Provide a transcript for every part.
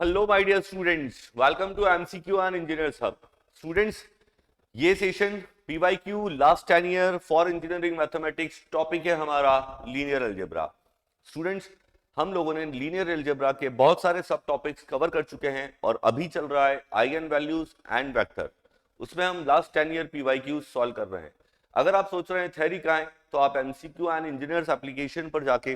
Hello my dear students, welcome to MCQ and engineers hub. Students, ये session PYQ last 10 year for engineering mathematics topic है हमारा linear algebra. Students, हम लोगों ने linear algebra के बहुत सारे सब टॉपिक्स कवर कर चुके हैं और अभी चल रहा है आइगन वैल्यूज एंड वेक्टर। उसमें हम लास्ट 10 ईयर पीवाईक्यू सॉल्व कर रहे हैं। अगर आप सोच रहे हैं थ्योरी का है तो आप एमसीक्यू एंड इंजीनियर्स एप्लीकेशन पर जाके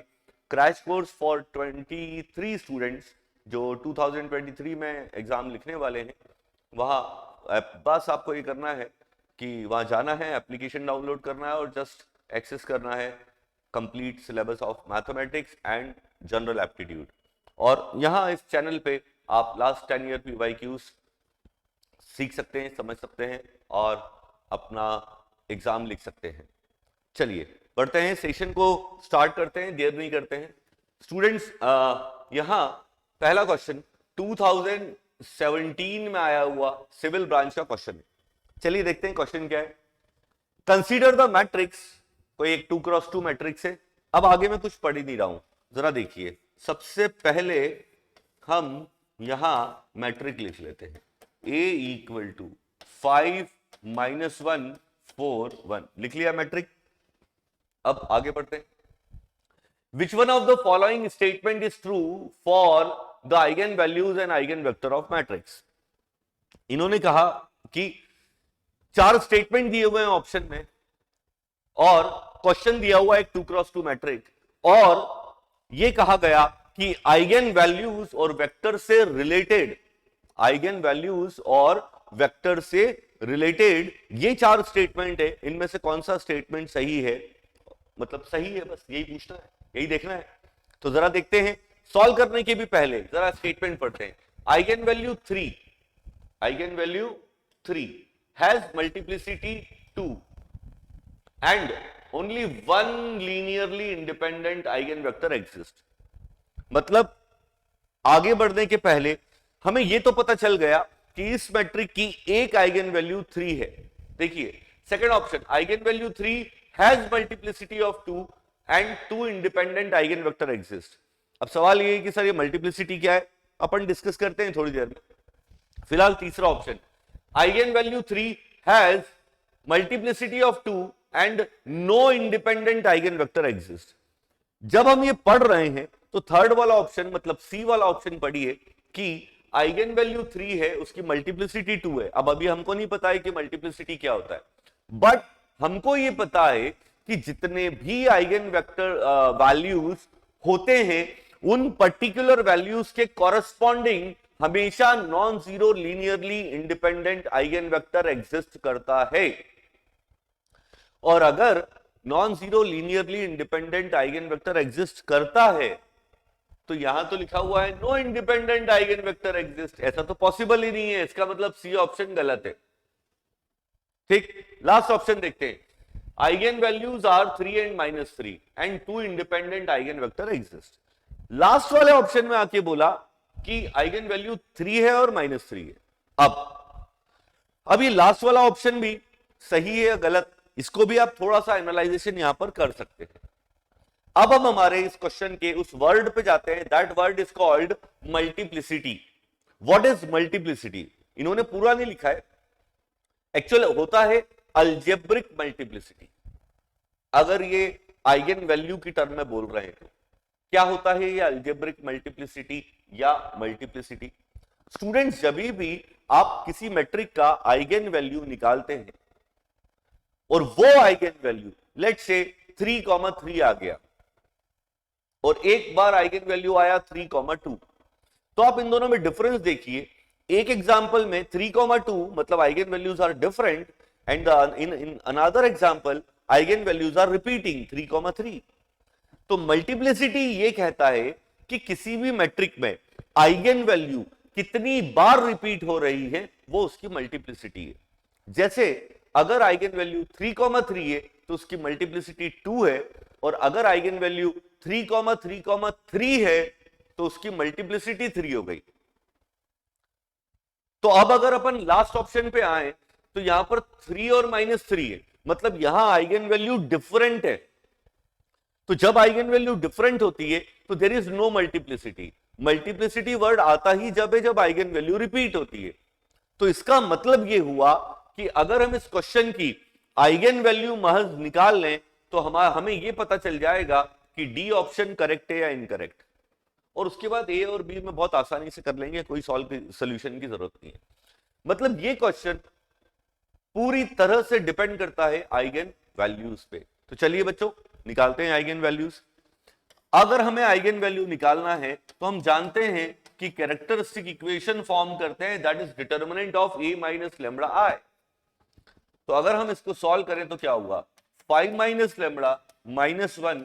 क्रैश कोर्स फॉर 23 स्टूडेंट्स जो 2023 में एग्जाम लिखने वाले हैं, वहां बस आपको ये करना है कि वहां जाना है, एप्लीकेशन डाउनलोड करना है और जस्ट एक्सेस करना है complete syllabus of mathematics and general aptitude. और यहाँ इस चैनल पे आप लास्ट 10 ईयर पीवाईक्यूज सीख सकते हैं, समझ सकते हैं और अपना एग्जाम लिख सकते हैं। चलिए बढ़ते हैं, सेशन को स्टार्ट करते हैं, देर नहीं करते हैं। स्टूडेंट्स, यहाँ पहला क्वेश्चन 2017 में आया हुआ सिविल ब्रांच का क्वेश्चन है। चलिए देखते हैं क्वेश्चन क्या है। कंसीडर द मैट्रिक्स, कोई एक 2x2 मैट्रिक्स है। अब आगे मैं कुछ पढ़ ही नहीं रहा हूं, जरा देखिए। सबसे पहले हम यहां मैट्रिक लिख लेते हैं। A इक्वल टू 5 - 1 4 1 लिख लिया मैट्रिक। अब आगे बढ़ते हैं। Which one of the following statement is true for the eigenvalues and eigenvector of matrix? इन्होंने कहा कि 4 स्टेटमेंट दिए हुए हैं ऑप्शन में और क्वेश्चन दिया हुआ है एक 2x2 मैट्रिक, और यह कहा गया कि आइगन वैल्यूज और वेक्टर से रिलेटेड, आइगन वैल्यूज और वेक्टर से रिलेटेड ये 4 स्टेटमेंट है, इनमें से कौन सा स्टेटमेंट सही है, मतलब सही है, बस यही पूछना है, यही देखना है। तो जरा देखते हैं। सॉल्व करने के भी पहले जरा स्टेटमेंट पढ़ते हैं। Eigen value 3, eigen value 3 has multiplicity 2 and only 1 linearly independent eigenvector exist. मतलब आगे बढ़ने के पहले हमें यह तो पता चल गया कि इस मैट्रिक की एक आइगन वैल्यू 3 है। देखिए second option, eigenvalue 3 has multiplicity of 2 and 2 independent eigenvector exist. अब सवाल ये है कि सर ये मल्टीप्लिसिटी क्या है, अपन डिस्कस करते हैं थोड़ी देर में। फिलहाल तीसरा option, eigenvalue 3 has multiplicity of 2 and no independent eigenvector exist. जब हम ये पढ़ रहे हैं तो थर्ड वाला ऑप्शन, मतलब सी वाला ऑप्शन पढ़िए कि आइगन वैल्यू 3 है, उसकी मल्टीप्लिसिटी 2 है। अब अभी हमको नहीं पता है कि मल्टीप्लिसिटी क्या होता है, बट हमको ये पता है कि जितने भी आइगन वेक्टर वैल्यूज होते हैं उन पर्टिकुलर वैल्यूज के कॉरस्पॉन्डिंग हमेशा non zero linearly independent eigenvector exist करता है। और अगर non zero linearly independent eigenvector exist करता है तो यहां तो लिखा हुआ है no independent eigenvector exist, ऐसा तो पॉसिबल ही नहीं है। इसका मतलब सी ऑप्शन गलत है। ठीक, लास्ट ऑप्शन देखते हैं। Eigenvalues are 3 and -3 and 2 independent eigenvector exist. Last वाले ऑप्शन में आके बोला कि आइगन वैल्यू 3 है और -3 है। अब ये लास्ट वाला ऑप्शन भी सही है या गलत, इसको भी आप थोड़ा सा एनालाइजेशन यहां पर कर सकते हैं। अब हम हमारे इस क्वेश्चन के उस वर्ड पे जाते हैं। That word is called multiplicity. What is multiplicity? इन्होंने पूरा नहीं लिखा है, एक्चुअल होता है अलजेब्रिक मल्टीप्लिसिटी। अगर ये आइगन वैल्यू की टर्म में बोल रहे हैं तो क्या होता है ये अलजेब्रिक मल्टीप्लिसिटी या मल्टीप्लिसिटी? स्टूडेंट्स, जब भी आप किसी मैट्रिक का आइगन वैल्यू निकालते हैं और वो आइगन वैल्यू लेट्स से 3,3 आ गया और एक बार आइगन वैल्यू आया 3,2, तो आप इन दोनों में डिफरेंस देखिए। एक एग्जांपल में 3,2 मतलब eigenvalues are different and in another example eigenvalues are repeating 3,3। तो मल्टीप्लिसिटी ये कहता है कि किसी भी मैट्रिक में आइगन वैल्यू कितनी बार रिपीट हो रही है वो उसकी मल्टीप्लिसिटी है। जैसे अगर आइगन वैल्यू 3,3 है तो उसकी मल्टीप्लिसिटी 2 है, और अगर आइगन वैल्यू 3,3,3 है तो उसकी मल्टीप्लिसिटी 3 हो गई। तो अब अगर अपन लास्ट ऑप्शन पे आए तो यहां पर 3 और -3 है, मतलब यहां आइगन वैल्यू डिफरेंट है। तो जब आइगन वैल्यू डिफरेंट होती है तो there is no multiplicity. Multiplicity word आता ही जब है जब आइगन वैल्यू रिपीट होती है। तो इसका मतलब ये हुआ कि अगर हम इस क्वेश्चन की आइगन वैल्यू महज निकाल लें तो हमें यह पता चल जाएगा कि डी ऑप्शन करेक्ट है या इनकरेक्ट, और उसके बाद ए और बी में बहुत आसानी से कर लेंगे, कोई सोल्यूशन की जरूरत नहीं है। मतलब ये क्वेश्चन पूरी तरह से डिपेंड करता है आइगन वैल्यूज पे। तो चलिए बच्चों निकालते हैं आइगन वैल्यूज। अगर हमें आइगन वैल्यू निकालना है तो हम जानते हैं कि कैरेक्टरिस्टिक इक्वेशन फॉर्म करते हैं, that is determinant of A minus lambda I. तो अगर हम इसको सॉल्व करें तो क्या होगा, 5 minus lambda minus 1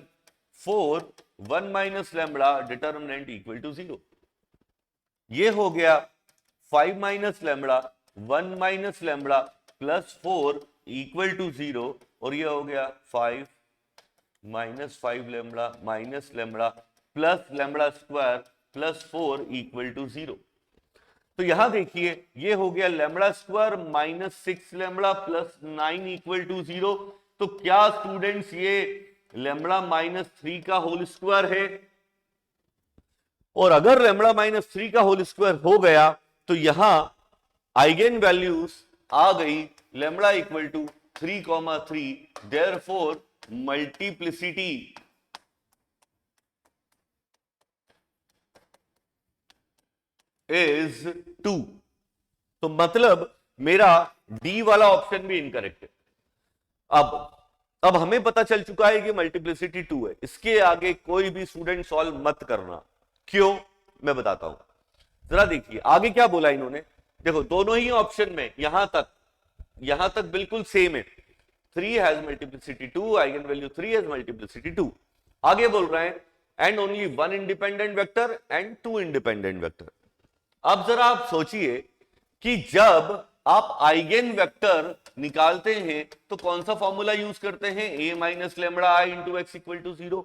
4 1 minus lambda determinant equal to 0। ये हो गया 5 minus lambda 1 minus lambda plus 4 equal to 0, और ये हो गया 5 minus 5 lambda minus lambda plus lambda square plus 4 equal to 0। तो यहां देखिए ये हो गया lambda square minus 6 lambda plus 9 equal to 0। तो क्या स्टूडेंट्स ये लैम्बडा माइनस 3 का होल स्क्वायर है? और अगर लैम्बडा माइनस 3 का होल स्क्वायर हो गया तो यहां आइगन वैल्यूज आ गई lambda equal to 3,3, therefore multiplicity is 2। तो मतलब मेरा डी वाला ऑप्शन भी इनकरेक्ट है। अब हमें पता चल चुका है कि मल्टीप्लिसिटी 2 है। इसके आगे कोई भी स्टूडेंट सॉल्व मत करना। क्यों, मैं बताता हूं। जरा देखिए आगे क्या बोला इन्होंने। देखो दोनों ही ऑप्शन में यहां तक बिल्कुल सेम है। 3 has multiplicity 2, eigen value 3 has multiplicity 2। आगे बोल रहे हैं and only 1 independent vector and 2 independent vector. अब जरा आप सोचिए कि जब आप आइगन वेक्टर निकालते हैं तो कौन सा फॉर्मूला यूज करते हैं, a minus lambda I into x equal to 0।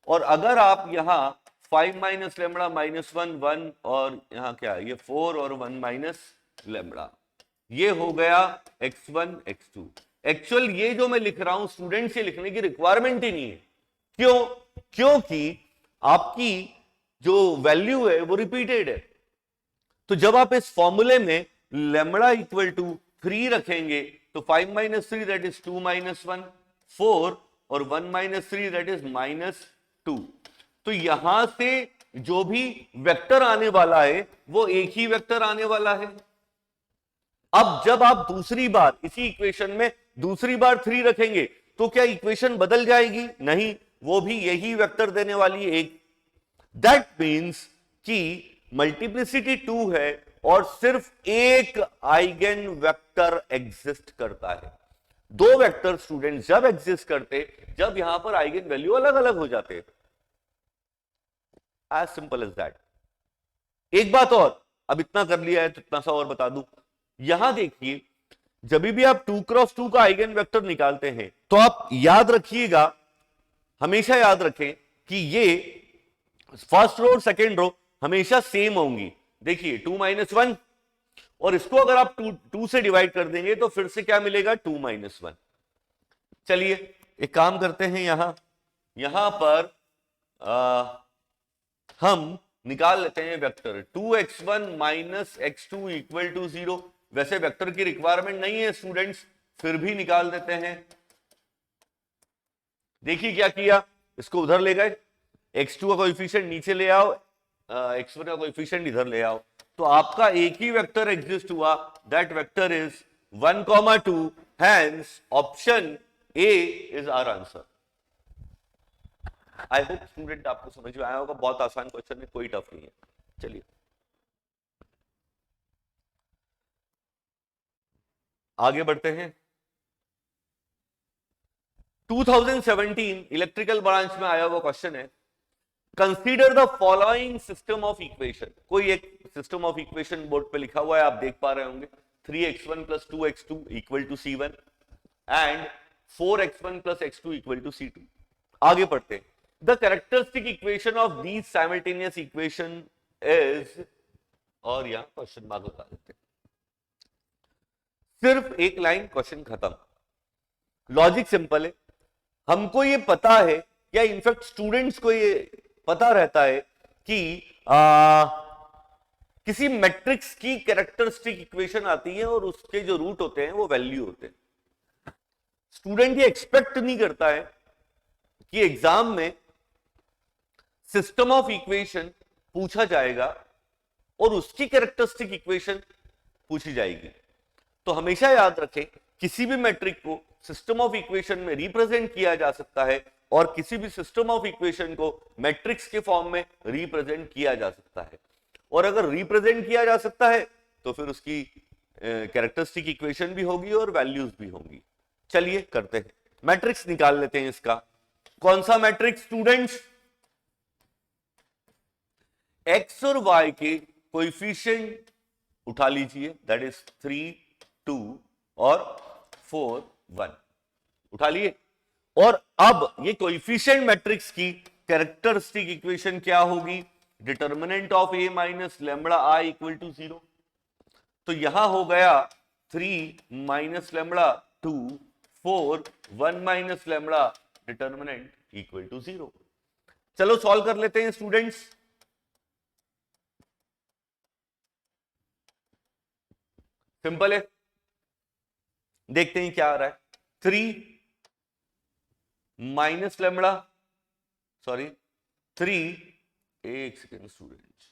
और अगर आप यहां 5 माइनस लैम्बडा माइनस 1 और यहां क्या है, ये 4 और 1 माइनस लैम्बडा, ये हो गया x1 x2। एक्चुअल ये जो मैं लिख रहा हूं स्टूडेंट से लिखने की रिक्वायरमेंट ही नहीं है। क्यों? क्योंकि आपकी जो वैल्यू है वो रिपीटेड है। तो जब आप इस फॉर्मूले में लैम्बडा इक्वल टू 3 रखेंगे तो 5 माइनस 3 दैट इज 2 माइनस 1, 4 और 1 माइनस 3 दैट इज माइनस 2। तो यहां से जो भी वेक्टर आने वाला है वो एक ही वेक्टर आने वाला है। अब जब आप दूसरी बार इसी इक्वेशन में दूसरी बार 3 रखेंगे तो क्या इक्वेशन बदल जाएगी? नहीं, वो भी यही वेक्टर देने वाली है एक। दैट मीन्स कि मल्टीप्लिसिटी 2 है और सिर्फ एक आइगन वेक्टर एग्जिस्ट करता है। दो वेक्टर स्टूडेंट जब एग्जिस्ट करते जब यहां पर आइगन वैल्यू अलग अलग हो जाते। As simple as that. एक बात और, अब इतना कर लिया है तो इतना सा और बता दूं। यहां देखिए जब भी आप 2x2 का आइगन वेक्टर निकालते हैं तो आप याद रखिएगा, हमेशा याद रखें कि ये फर्स्ट रो और सेकेंड रो हमेशा सेम होंगी। देखिए 2 माइनस 1, और इसको अगर आप 2 से डिवाइड कर देंगे तो फिर से क्या मिलेगा, 2 माइनस 1। चलिए एक काम करते हैं, यहां पर हम निकाल लेते हैं vector 2x1 minus x2 equal to 0। वैसे वेक्टर की रिक्वायरमेंट नहीं है स्टूडेंट्स, फिर भी निकाल देते हैं। देखिए क्या किया, इसको उधर ले गए, x2 का कोएफिशिएंट नीचे ले आओ, x1 का कोएफिशिएंट इधर ले आओ, तो आपका एक ही वेक्टर एग्जिस्ट हुआ, that vector is 1,2। Hence option A is our answer. I hope student आपको समझ में आया होगा। बहुत आसान क्वेश्चन है, कोई टफ नहीं है। चलिए आगे बढ़ते हैं। 2017 इलेक्ट्रिकल ब्रांच में आया हुआ क्वेश्चन है, consider the following system of equation. कोई एक सिस्टम ऑफ इक्वेशन बोर्ड पे लिखा हुआ है, आप देख पा रहे होंगे। 3x1 plus 2x2 equal to C1 and 4x1 plus x2 equal to C2। आगे पढ़ते हैं। The characteristic equation of these simultaneous equation is, और यहां क्वेश्चन मार्क लगा देते हैं। सिर्फ एक लाइन, क्वेश्चन खत्म। लॉजिक सिंपल है, हमको ये पता है, या इनफैक्ट स्टूडेंट्स को ये पता रहता है कि किसी मैट्रिक्स की कैरेक्टरिस्टिक इक्वेशन आती है और उसके जो रूट होते हैं वो वैल्यू होते हैं। स्टूडेंट ये एक्सपेक्ट नहीं करता है कि एग्जाम में सिस्टम ऑफ इक्वेशन पूछा जाएगा और उसकी कैरेक्टरिस्टिक इक्वेशन पूछी जाएगी। तो हमेशा याद रखें, किसी भी मैट्रिक को सिस्टम ऑफ इक्वेशन में रिप्रेजेंट किया जा सकता है और किसी भी सिस्टम ऑफ इक्वेशन को मैट्रिक्स के फॉर्म में रिप्रेजेंट किया जा सकता है। और अगर रिप्रेजेंट किया जा सकता है तो फिर उसकी कैरेक्टरिस्टिक इक्वेशन भी होगी और वैल्यूज भी होंगी। चलिए करते हैं, मैट्रिक्स निकाल लेते हैं इसका। कौन सा मैट्रिक्स स्टूडेंट्स? एक्स और वाई के कोएफिशिएंट उठा लीजिए, दैट इज 3, 2 और 4, 1 उठा लिए। और अब ये कोएफिशिएंट मैट्रिक्स की कैरेक्टरिस्टिक इक्वेशन क्या होगी? Determinant of A minus lambda I equal to 0। तो यहां हो गया 3 minus lambda 2, 4, 1 minus lambda, determinant equal to 0। चलो सॉल्व कर लेते हैं स्टूडेंट्स। सिंपल है, देखते हैं क्या आ रहा है। 3 माइनस लैम्बडा, सॉरी 3, एक सेकेंड स्टूडेंट्स,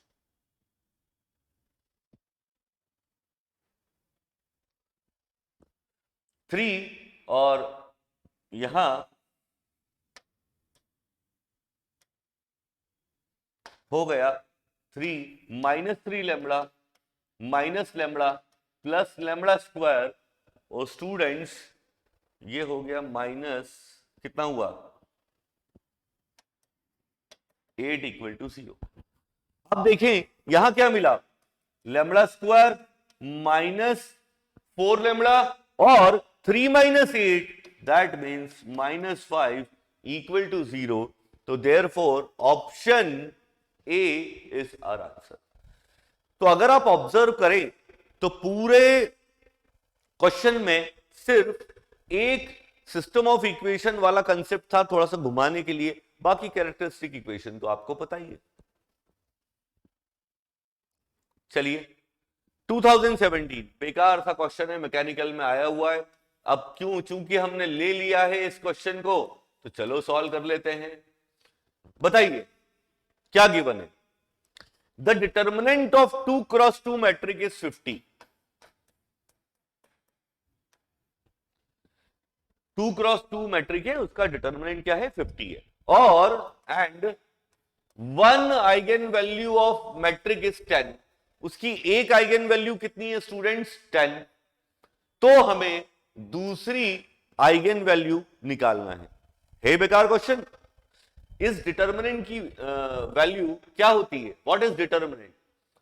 3 और यहां हो गया 3 minus 3 lambda minus lambda plus lambda square, और स्टूडेंट्स ये हो गया माइनस कितना हुआ 8 इक्वल टू 0। अब देखें यहां क्या मिला, लैम्बडा स्क्वायर माइनस 4 लैम्बडा और 3 minus 8 that means minus 5 equal to 0। तो therefore option A is our answer. तो अगर आप ऑब्जर्व करें तो पूरे क्वेश्चन में सिर्फ एक सिस्टम ऑफ इक्वेशन वाला कंसेप्ट था, थोड़ा सा घुमाने के लिए, बाकी कैरेक्टरिस्टिक इक्वेशन तो आपको पता ही है। चलिए 2017 बेकार सा क्वेश्चन है, मैकेनिकल में आया हुआ है। अब क्यों, चूंकि हमने ले लिया है इस क्वेश्चन को, तो चलो सॉल्व कर लेते हैं। बताइए क्या गिवन है? The determinant of 2 cross 2 matrix is 50। 2 cross 2 matrix है, उसका डिटर्मिनेंट क्या है? 50 है। और and 1 eigenvalue of matrix is 10। उसकी एक आइगन वैल्यू कितनी है स्टूडेंट्स? 10। तो हमें दूसरी आइगन वैल्यू निकालना है बेकार क्वेश्चन। इस डिटर्मिनेंट की वैल्यू क्या होती है? What is determinant?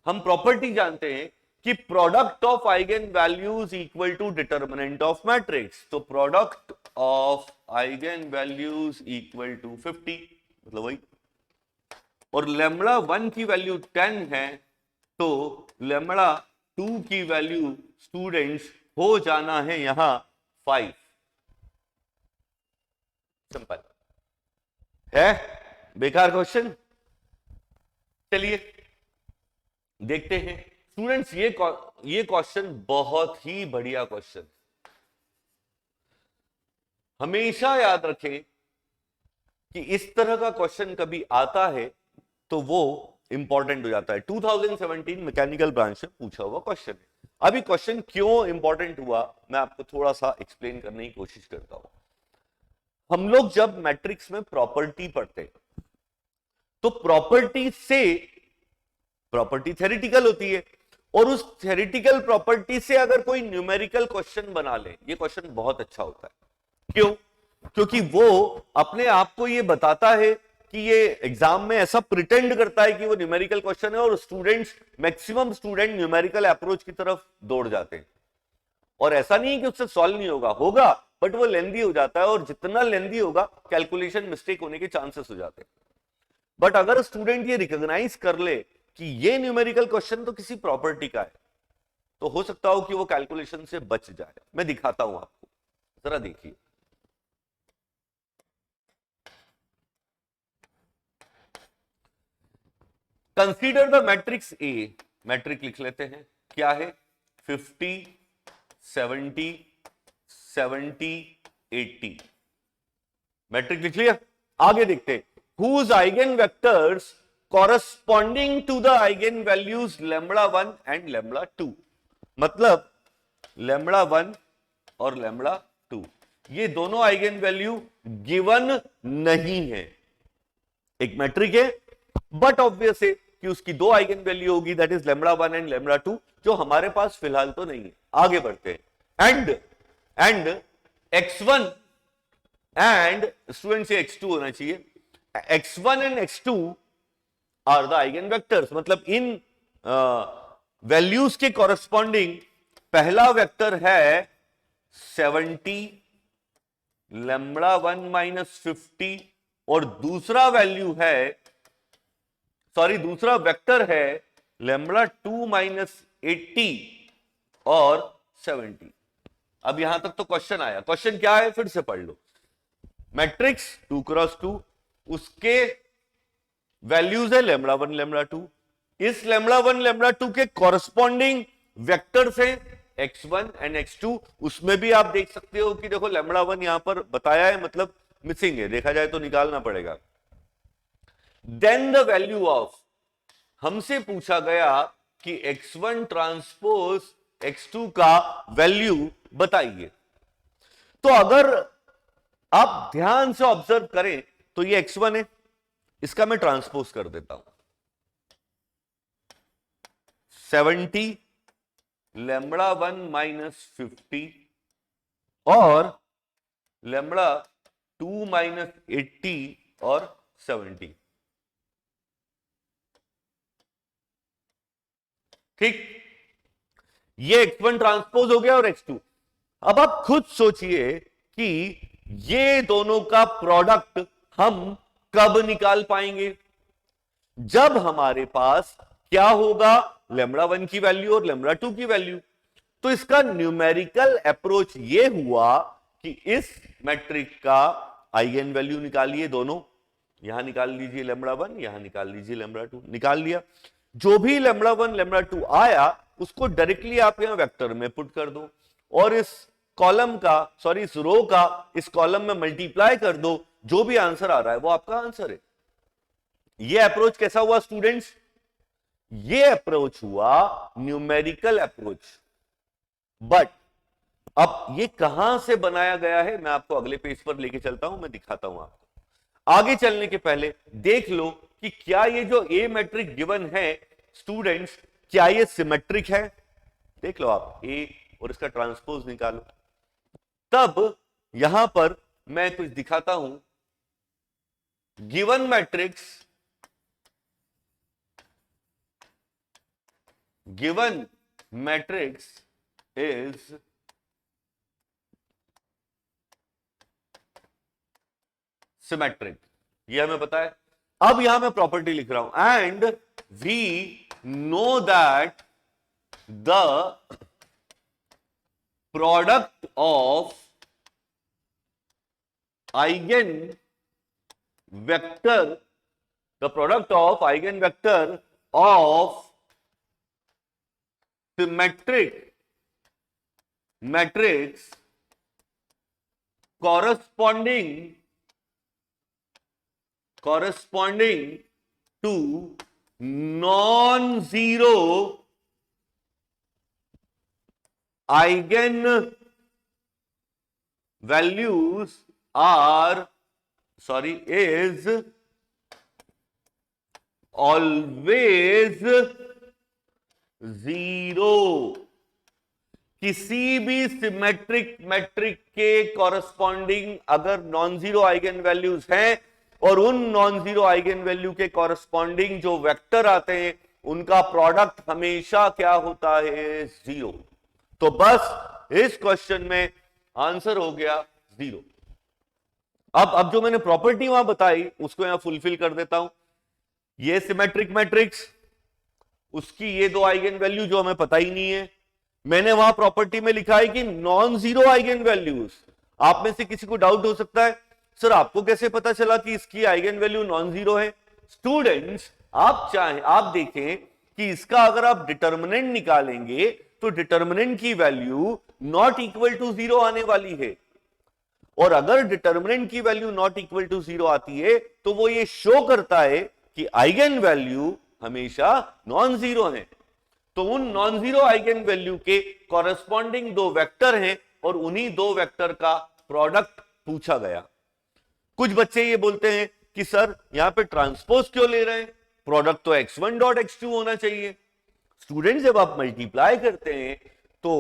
हम प्रॉपर्टी जानते हैं कि product of eigen values equal to determinant of matrix. तो product of eigen values equal to 50, मतलब वही। और लैम्बडा 1 की वैल्यू 10 है, तो लैम्बडा 2 की वैल्यू स्टूडेंट्स हो जाना है यहां 5। सिंपल है, बेकार क्वेश्चन। चलिए देखते हैं स्टूडेंट्स, ये क्वेश्चन बहुत ही बढ़िया क्वेश्चन। हमेशा याद रखें कि इस तरह का क्वेश्चन कभी आता है तो वो इंपॉर्टेंट हो जाता है। 2017 मैकेनिकल ब्रांच में पूछा हुआ क्वेश्चन है। अभी क्वेश्चन क्यों इंपॉर्टेंट हुआ मैं आपको थोड़ा सा एक्सप्लेन करने की कोशिश करता हूं। हम लोग जब मैट्रिक्स में प्रॉपर्टी पढ़ते हैं तो प्रॉपर्टी थ्योरेटिकल होती है, और उस थ्योरेटिकल प्रॉपर्टी से अगर कोई न्यूमेरिकल क्वेश्चन बना ले, ये क्वेश्चन बहुत अच्छा होता है। क्यों? क्योंकि वो अपने आप को ये बताता है कि ये एग्जाम में ऐसा प्रिटेंड करता है कि वो न्यूमेरिकल क्वेश्चन है, और students, maximum student numerical approach की तरफ दौड़ जाते हैं। और ऐसा नहीं है कि उससे सॉल्व नहीं होगा, बट वो लेंदी हो जाता है, और जितना लेंदी होगा कैलकुलेशन मिस्टेक होने के चांसेस हो जाते हैं। बट अगर स्टूडेंट ये रिकॉग्नाइज कर ले कि ये न्यूमेरिकल क्वेश्चन तो किसी प्रॉपर्टी का है, तो हो सकता हो कि वो कैलकुलेशन से बच जाए। मैं दिखाता हूं आपको, जरा देखिए। Consider the matrix A, matrix लिख लेते हैं, क्या है 50 70 70 80, मैट्रिक लिख लिया। आगे देखते हैं, whose eigenvectors corresponding to the eigenvalues lambda 1 and lambda 2, मतलब लैम्बडा 1 और लैम्बडा 2 ये दोनों आइगन वैल्यू गिवन नहीं है। एक मैट्रिक है बट ऑब्वियस है कि उसकी दो आइगन वैल्यू होगी, that is lambda 1 and lambda 2, जो हमारे पास फिलहाल तो नहीं है। आगे बढ़ते हैं, एंड x1 एंड स्टूडेंट से x2 होना चाहिए, x1 and x2 are the eigenvectors, मतलब इन वैल्यूज के कॉरस्पॉन्डिंग पहला वेक्टर है 70 लैम्बडा 1 माइनस 50 और दूसरा वैल्यू है, सॉरी दूसरा वेक्टर है लैम्बडा 2 माइनस 80 और 70। अब यहां तक तो क्वेश्चन आया, क्वेश्चन क्या है फिर से पढ़ लो। मैट्रिक्स 2 क्रॉस 2, उसके वैल्यूज है लैम्बडा 1 लैम्बडा 2, इस लैम्बडा 1 लैम्बडा 2 के कॉरस्पॉन्डिंग वेक्टर से x1 एंड x2, उसमें भी आप देख सकते हो कि देखो लैम्बडा 1 यहां पर बताया है, मतलब मिसिंग है, देखा जाए तो निकालना पड़ेगा। देन द वैल्यू ऑफ, हमसे पूछा गया कि x1 ट्रांसपोज x2 का वैल्यू बताइए। तो अगर आप ध्यान से ऑब्जर्व करें तो ये x1 है, इसका मैं ट्रांसपोज कर देता हूं, 70 लैम्बडा 1 माइनस 50 और लैम्बडा 2 माइनस 80 और 70, ठीक। ये x1 ट्रांसपोज हो गया और x2। अब आप खुद सोचिए कि ये दोनों का प्रोडक्ट हम कब निकाल पाएंगे, जब हमारे पास क्या होगा, लैम्बडा 1 की वैल्यू और लैम्बडा 2 की वैल्यू। तो इसका न्यूमेरिकल अप्रोच ये हुआ कि इस मैट्रिक का आइगन वैल्यू निकालिए, दोनों यहां निकाल लीजिए लैम्बडा 1, यहां निकाल लीजिए लैम्बडा 2, निकाल लिया। जो भी लैम्बडा 1 लैम्बडा 2 आया उसको डायरेक्टली आप यहां वेक्टर में पुट कर दो और इस कॉलम का, सॉरी इस रो का इस कॉलम में मल्टीप्लाई कर दो, जो भी आंसर आ रहा है वो आपका आंसर है। ये अप्रोच कैसा हुआ स्टूडेंट्स, ये अप्रोच हुआ न्यूमेरिकल अप्रोच। बट अब ये कहां से बनाया गया है मैं आपको अगले पेज पर लेके चलता हूं, मैं दिखाता हूं आपको। आगे चलने के पहले देख लो कि क्या ये जो ए मैट्रिक गिवन है स्टूडेंट्स, क्या ये सिमेट्रिक है। देख लो आप, ए और इसका ट्रांसपोज निकालो, तब यहां पर मैं कुछ दिखाता हूं। गिवन मैट्रिक्स इज सिमेट्रिक, ये हमें पता है। अब यहां मैं प्रॉपर्टी लिख रहा हूं, and we know that the product of eigenvector, the product of eigenvector of symmetric matrix corresponding to non-zero eigen values is always zero। किसी भी सिमेट्रिक मैट्रिक के कॉरस्पॉन्डिंग अगर नॉन जीरो आइगन वैल्यूज हैं और उन non zero eigen value के corresponding जो vector आते हैं उनका प्रोडक्ट हमेशा क्या होता है, जीरो। तो बस इस क्वेश्चन में आंसर हो गया जीरो। अब जो मैंने प्रॉपर्टी वहां बताई उसको यहां फुलफिल कर देता हूं। ये सिमेट्रिक मैट्रिक्स, उसकी ये दो आइगन वैल्यू जो हमें पता ही नहीं है, मैंने वहां प्रॉपर्टी में लिखा है कि नॉन जीरो आइगन वैल्यूज। आप में से किसी को डाउट हो सकता है, सर आपको कैसे पता चला कि इसकी आइगन वैल्यू नॉन जीरो है। स्टूडेंट्स, आप देखें कि इसका अगर आप डिटर्मिनेंट निकालेंगे तो डिटर्मिनेंट की वैल्यू नॉट इक्वल टू 0 आने वाली है, और अगर डिटर्मिनेंट की वैल्यू नॉट इक्वल टू 0 आती है तो वो ये शो करता है कि आइगन वैल्यू हमेशा नॉन जीरो है। तो उन नॉन जीरो आइगन वैल्यू के कॉरेस्पॉन्डिंग दो वेक्टर हैं और उन्हीं दो वेक्टर का प्रोडक्ट पूछा गया। कुछ बच्चे ये बोलते हैं कि सर यहां पे ट्रांसपोज क्यों ले रहे हैं, प्रोडक्ट तो x1 डॉट x2 होना चाहिए। स्टूडेंट जब आप मल्टीप्लाई करते हैं तो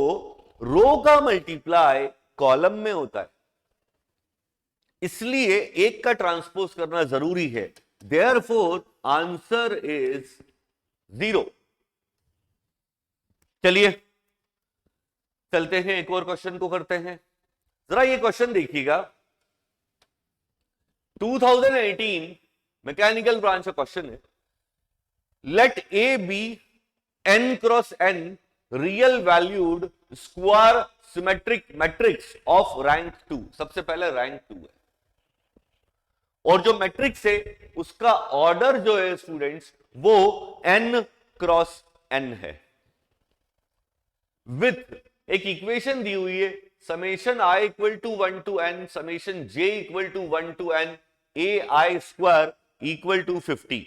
रो का मल्टीप्लाई कॉलम में होता है, इसलिए एक का ट्रांसपोज करना जरूरी है। Therefore answer is 0। चलिए चलते हैं, एक और क्वेश्चन को करते हैं। जरा ये क्वेश्चन देखिएगा, 2018 मैकेनिकल ब्रांच का क्वेश्चन है। Let A be n cross n real valued square symmetric matrix of rank 2। सबसे पहले रैंक 2 है, और जो मैट्रिक्स है उसका ऑर्डर जो है स्टूडेंट्स वो n क्रॉस n है, विथ एक इक्वेशन दी हुई है summation i equal to 1 to n summation j equal to 1 to n ai square equal to 50।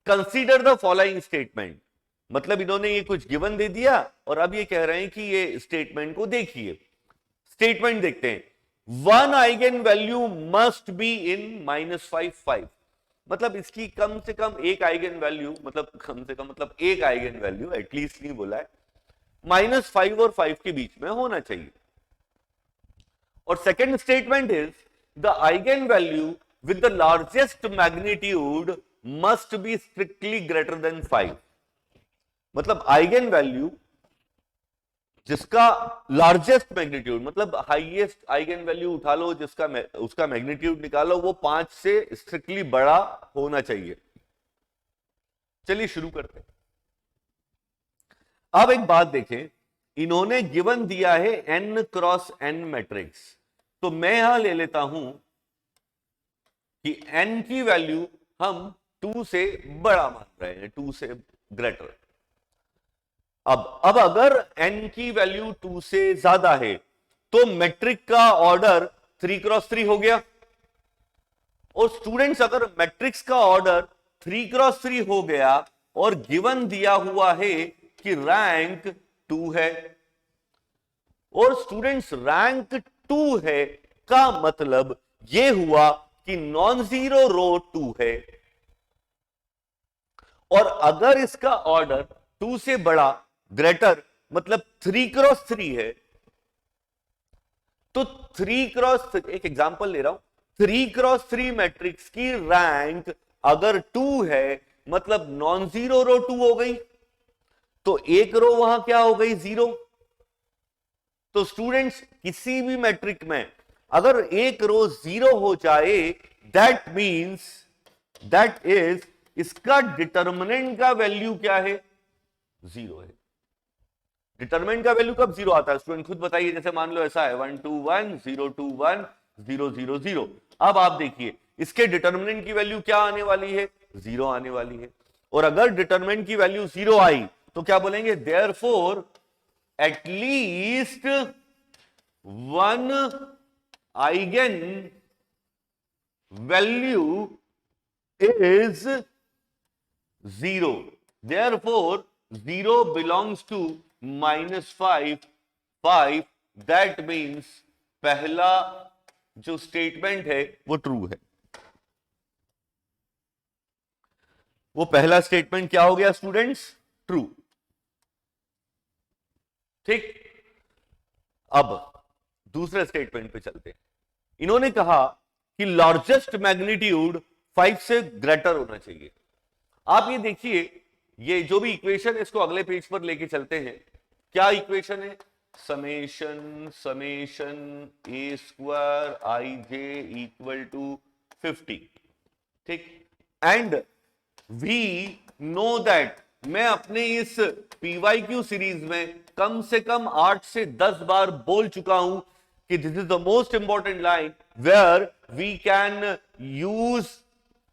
Consider the following statement, मतलब इन्होंने ये कुछ गिवन दे दिया और अब ये कह रहे हैं कि ये स्टेटमेंट को देखिए। स्टेटमेंट देखते हैं, one eigen value must be in -5 5। मतलब इसकी कम से कम एक आइगन वैल्यू, मतलब कम से कम मतलब एक आइगन वैल्यू एटलीस्ट नहीं बोला है, -5 और 5 के बीच में होना चाहिए। और second statement is the eigen value with the largest magnitude must be strictly greater than 5। मतलब आइगन वैल्यू जिसका लार्जेस्ट मैग्नीट्यूड, मतलब हाईएस्ट आइगन वैल्यू उठा लो जिसका उसका मैग्नीट्यूड निकालो, वो 5 से स्ट्रिक्टली बड़ा होना चाहिए। चलिए शुरू करते हैं। अब एक बात देखें, इन्होंने गिवन दिया है n क्रॉस n मैट्रिक्स, तो मैं यहां ले लेता हूं कि n की वैल्यू हम 2 से बड़ा मान रहे हैं, 2 से ग्रेटर। अब अगर n की वैल्यू 2 से ज्यादा है तो मैट्रिक का ऑर्डर 3 क्रॉस 3 हो गया। और स्टूडेंट्स अगर मैट्रिक्स का ऑर्डर 3 क्रॉस 3 हो गया और गिवन दिया हुआ है कि रैंक 2 है, और स्टूडेंट्स रैंक 2 है का मतलब यह हुआ कि नॉन जीरो रो 2 है, और अगर इसका ऑर्डर 2 से बड़ा ग्रेटर मतलब 3 क्रॉस 3 है, तो 3 क्रॉस, एक एग्जांपल ले रहा हूं, 3 क्रॉस 3 मैट्रिक्स की रैंक अगर 2 है मतलब नॉन जीरो रो 2 हो गई, तो एक रो वहां क्या हो गई, 0। तो स्टूडेंट्स किसी भी मैट्रिक में अगर एक रो 0 हो जाए दैट मींस दैट इज इसका डिटर्मिनेंट का वैल्यू क्या है, 0 है। डिटर्मिनेंट का वैल्यू कब 0 आता है स्टूडेंट, खुद बताइए। जैसे मान लो ऐसा है 1 2 1 0 2 1 0 0 0। अब आप देखिए इसके डिटर्मिनेंट की वैल्यू क्या आने वाली है, 0 आने वाली है। और अगर डिटर्मिनेंट की वैल्यू 0 आई तो क्या बोलेंगे, therefore at least one eigen value is 0, therefore 0 belongs to -5 5। that means पहला जो स्टेटमेंट है वो ट्रू है। वो पहला स्टेटमेंट क्या हो गया स्टूडेंट्स, ट्रू। ठीक, अब दूसरे स्टेटमेंट पे चलते हैं। इन्होंने कहा कि लार्जेस्ट मैग्नीट्यूड 5 से ग्रेटर होना चाहिए। आप ये देखिए, ये जो भी इक्वेशन है इसको अगले पेज पर लेके चलते हैं। क्या इक्वेशन है, summation A square I J equal to 50। ठीक, एंड वी नो दैट, मैं अपने इस PYQ सीरीज में कम से कम 8 से 10 बार बोल चुका हूं कि this is the most important line where we can use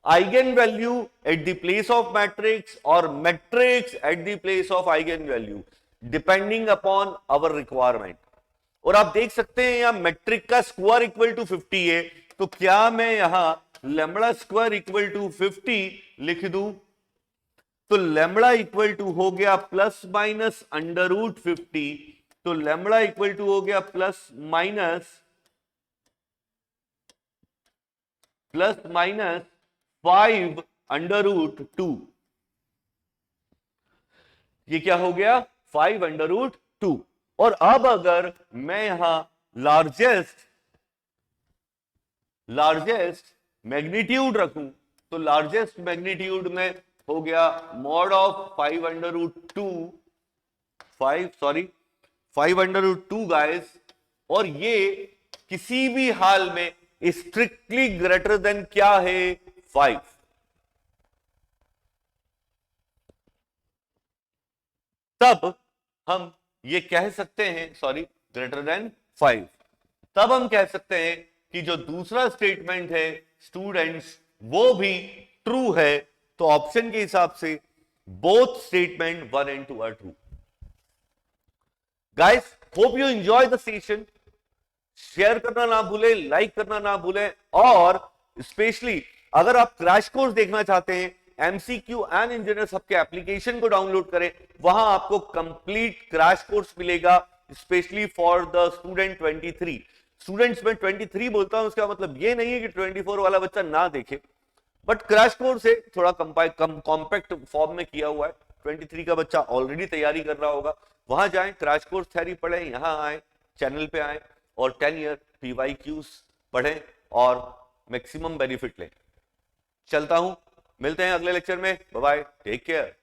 eigen value at the place of matrix और matrix at the place of eigen value depending upon our requirement. और आप देख सकते हैं यहां मैट्रिक का स्क्वायर इक्वल टू 50 है, तो क्या मैं यहां लैम्बडा स्क्वायर इक्वल टू 50 लिख दूं? तो लैम्बडा इक्वल टू हो गया प्लस माइनस अंडर रूट 50, तो लैम्बडा इक्वल टू हो गया प्लस माइनस 5 अंडर रूट 2। ये क्या हो गया? 5 अंडर रूट 2। और अब अगर मैं यहां लार्जेस्ट मैग्नीट्यूड रखूं, तो लार्जेस्ट मैग्नीट्यूड में हो गया mod of 5 under root 2 5 under root 2 guys. और ये किसी भी हाल में स्ट्रिक्टली ग्रेटर देन क्या है? 5। तब हम ये कह सकते हैं, ग्रेटर देन 5, तब हम कह सकते हैं कि जो दूसरा स्टेटमेंट है स्टूडेंट्स वो भी ट्रू है। तो ऑप्शन के हिसाब से both statement 1 and 2 are true. Guys, hope you enjoy the session. Share करना ना भूले, लाइक करना ना भूलें, और स्पेशली अगर आप क्रैश कोर्स देखना चाहते हैं एमसीक्यू एंड इंजीनियर्स हब के एप्लीकेशन को डाउनलोड करें, वहां आपको कंप्लीट क्रैश कोर्स मिलेगा specially for the student 23। Students में 23 बोलता हूं, उसका मतलब ये नहीं है कि 24 वाला बच्चा ना देखे, बट क्रैश कोर्स है थोड़ा कॉम्पैक्ट फॉर्म में किया हुआ है। 23 का बच्चा ऑलरेडी तैयारी कर रहा होगा, वहां जाएं, क्रैश कोर्स थ्योरी पढ़ें, यहां आए, चैनल पे आए और 10 ईयर PYQs पढ़ें और मैक्सिमम बेनिफिट लें। चलता हूं, मिलते हैं अगले लेक्चर में। Bye bye, take care.